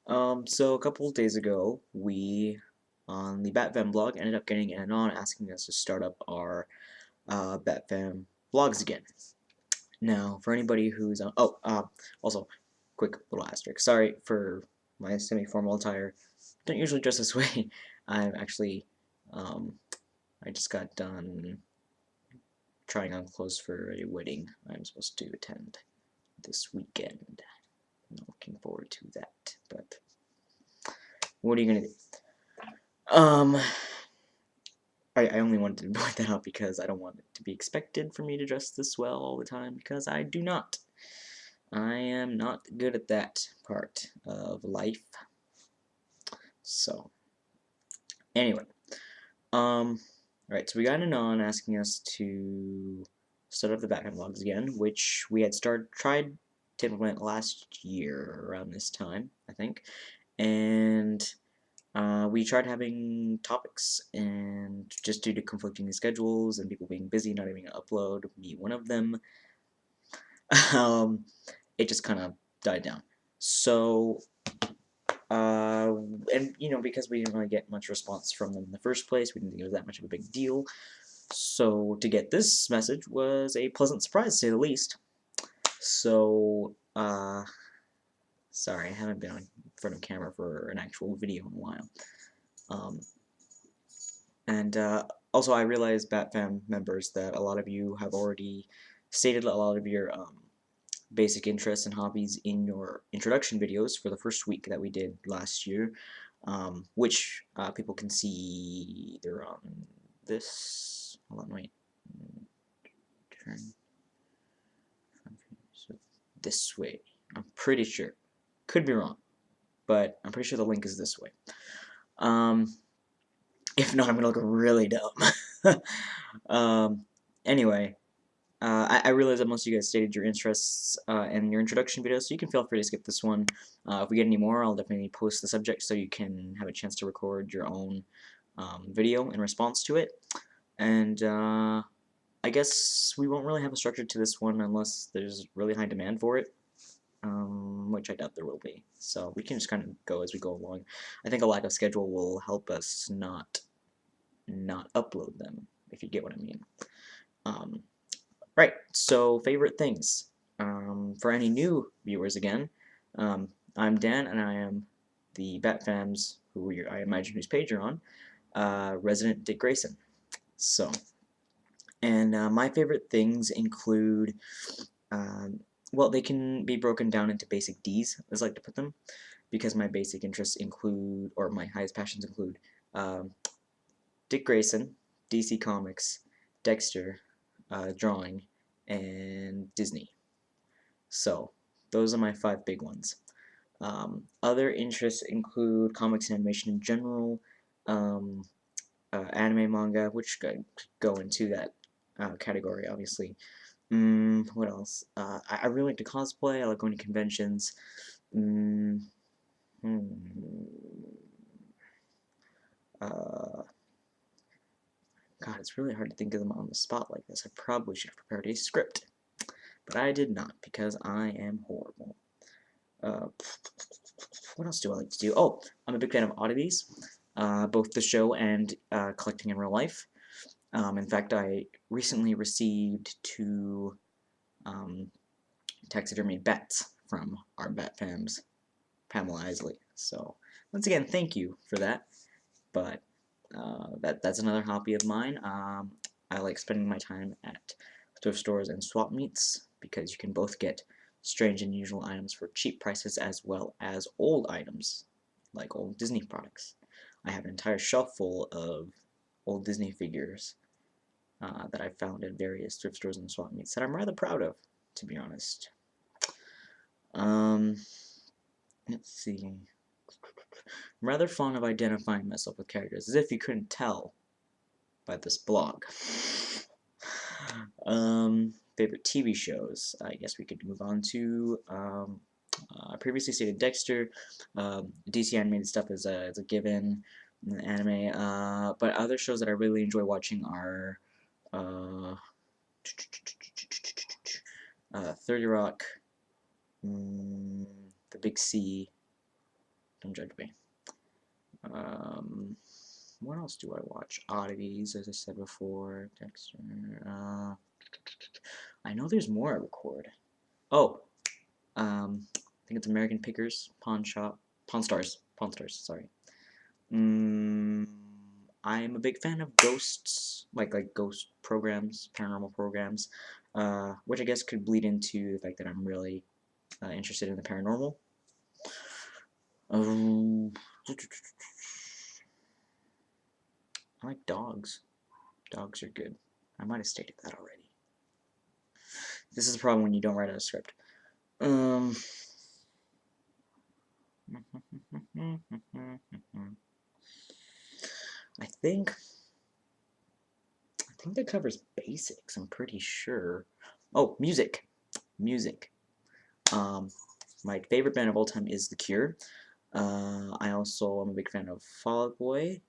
So a couple of days ago, we, on the BatFam blog, ended up getting an Anon asking us to start up our BatFam blogs again. Now, for anybody who's on, also, quick little asterisk. Sorry for my semi-formal attire. Don't usually dress this way. I'm actually, um, I just got done trying on clothes for a wedding I'm supposed to attend this weekend. I'm looking forward to that, but what are you gonna do? I only wanted to point that out because I don't want it to be expected for me to dress this well all the time, because I do not. I am not good at that part of life. So, anyway. Alright, so we got an Anon asking us to start up the Batman vlogs again, which we had tried to implement last year around this time, I think. And we tried having topics, and just due to conflicting schedules and people being busy, not able to upload, me one of them, it just kind of died down. So, and because we didn't really get much response from them in the first place, we didn't think it was that much of a big deal. So to get this message was a pleasant surprise, to say the least. So, sorry, I haven't been in front of camera for an actual video in a while. And also, I realize BatFam members that a lot of you have already stated a lot of your basic interests and hobbies in your introduction videos for the first week that we did last year, which people can see either on this. Hold on, wait. Turn so this way. I'm pretty sure. Could be wrong, but I'm pretty sure the link is this way. If not, I'm gonna look really dumb. Anyway, I realize that most of you guys stated your interests in your introduction video, so you can feel free to skip this one. If we get any more, I'll definitely post the subject so you can have a chance to record your own video in response to it. And I guess we won't really have a structure to this one unless there's really high demand for it, which I doubt there will be. So we can just kind of go as we go along. I think a lack of schedule will help us not upload them, if you get what I mean. Right, so favorite things. For any new viewers again, I'm Dan, and I am the BatFams, who I imagine whose page you're on, resident Dick Grayson. So, and my favorite things include, well, they can be broken down into basic Ds, as I like to put them, because my basic interests include, or my highest passions include, Dick Grayson, DC Comics, Dexter, drawing, and Disney. So, those are my 5 big ones. Other interests include comics and animation in general, anime, manga, which could go into that category, obviously. What else? I really like to cosplay. I like going to conventions. Mm, hmm. God, it's really hard to think of them on the spot like this. I probably should have prepared a script, but I did not because I am horrible. What else do I like to do? Oh, I'm a big fan of oddities, both the show and collecting in real life. In fact, I recently received 2 taxidermy bats from our bat fams, Pamela Isley. So, once again, thank you for that. But that's another hobby of mine. I like spending my time at thrift stores and swap meets because you can both get strange and unusual items for cheap prices as well as old items, like old Disney products. I have an entire shelf full of old Disney figures that I've found at various thrift stores and swap meets that I'm rather proud of, to be honest. Let's see. I'm rather fond of identifying myself with characters, as if you couldn't tell by this blog. Favorite TV shows. I guess we could move on to. I previously stated Dexter. DC animated stuff is a given. Anime. But other shows that I really enjoy watching are 30 Rock, The Big C, Don't judge me. What else do I watch? Oddities, as I said before. Dexter. I know there's more I record. Oh, I think it's American Pickers, Pawn Shop, Pawn Stars, sorry. I'm a big fan of ghosts, like ghost programs, paranormal programs, which I guess could bleed into the fact that I'm really interested in the paranormal. I like dogs. Dogs are good. I might have stated that already. This is the problem when you don't write out a script. I think that covers basics. I'm pretty sure. Oh, music. My favorite band of all time is The Cure. I also am a big fan of Fall Out Boy.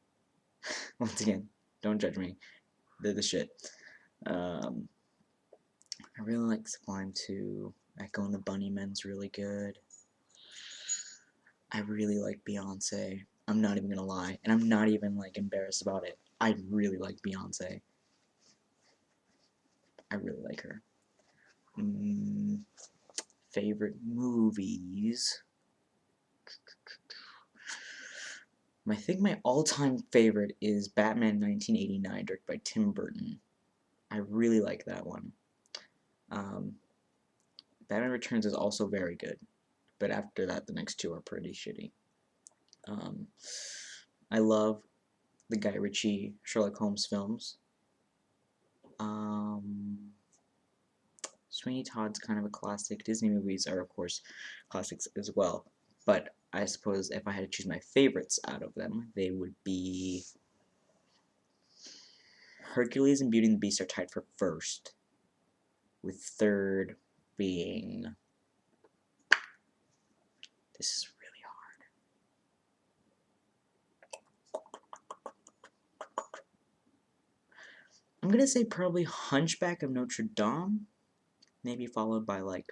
Once again, don't judge me. They're the shit. I really like Sublime too. Echo and the Bunnymen's really good. I really like Beyonce. I'm not even gonna lie, and I'm not even like embarrassed about it. I really like Beyonce. I really like her. Favorite movies? I think my all-time favorite is Batman 1989, directed by Tim Burton. I really like that one. Batman Returns is also very good, but after that, the next two are pretty shitty. I love the Guy Ritchie Sherlock Holmes films. Sweeney Todd's kind of a classic. Disney movies are, of course, classics as well. But I suppose if I had to choose my favorites out of them, they would be Hercules and Beauty and the Beast are tied for first, with third being... This is really hard. I'm gonna say probably Hunchback of Notre Dame, maybe followed by like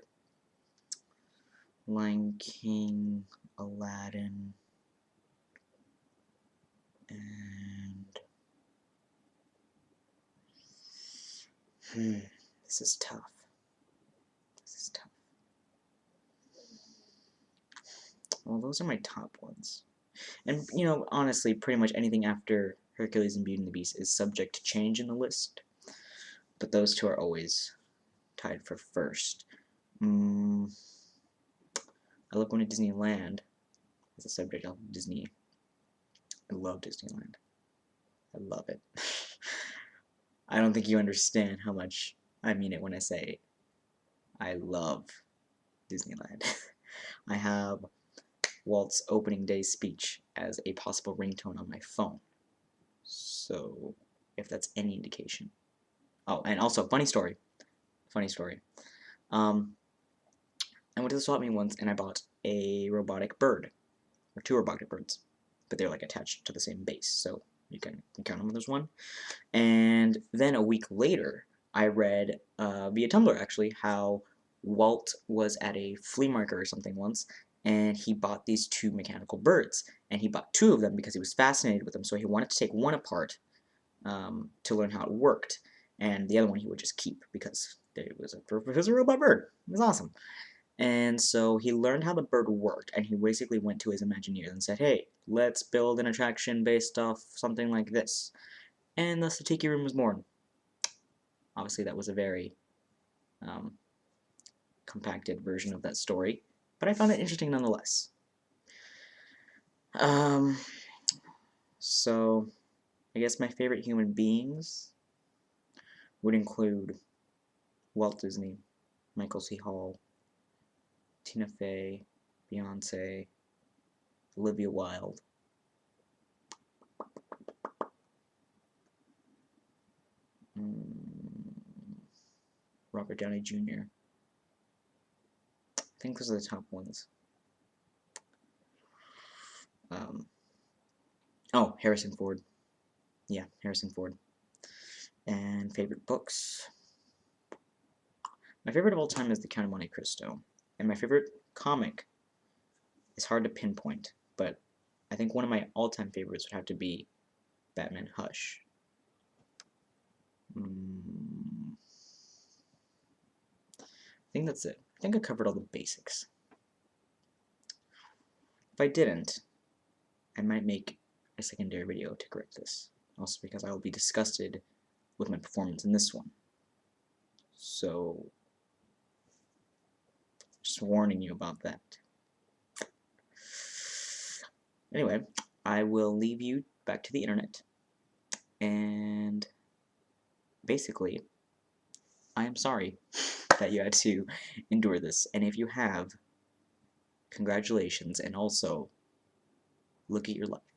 Lion King, Aladdin, and this is tough. Well, those are my top ones. And, you know, honestly, pretty much anything after Hercules and Beauty and the Beast is subject to change in the list. But those two are always tied for first. I love going to Disneyland as a subject of Disney. I love Disneyland. I love it. I don't think you understand how much I mean it when I say I love Disneyland. I have Walt's opening day speech as a possible ringtone on my phone. So, if that's any indication. Oh, and also, funny story. I went to the swap meet once and I bought a robotic bird. Or two robotic birds. But they're like attached to the same base, so you can count them as one. And then a week later, I read via Tumblr actually how Walt was at a flea market or something once, and he bought these two mechanical birds, and he bought two of them because he was fascinated with them, so he wanted to take one apart to learn how it worked, and the other one he would just keep because it was a robot bird. It was awesome. And so he learned how the bird worked, and he basically went to his Imagineers and said, hey, let's build an attraction based off something like this. And thus the Tiki Room was born. Obviously that was a very compacted version of that story, but I found it interesting nonetheless. So I guess my favorite human beings would include Walt Disney, Michael C. Hall, Tina Fey, Beyonce, Olivia Wilde, Robert Downey Jr. I think those are the top ones. Oh, Harrison Ford. Yeah, Harrison Ford. And favorite books. My favorite of all time is The Count of Monte Cristo. And my favorite comic is hard to pinpoint, but I think one of my all-time favorites would have to be Batman Hush. I think that's it. I think I covered all the basics. If I didn't, I might make a secondary video to correct this. Also because I will be disgusted with my performance in this one. So, just warning you about that. Anyway, I will leave you back to the internet, and basically, I am sorry that you had to endure this, and if you have, congratulations, and also, look at your life.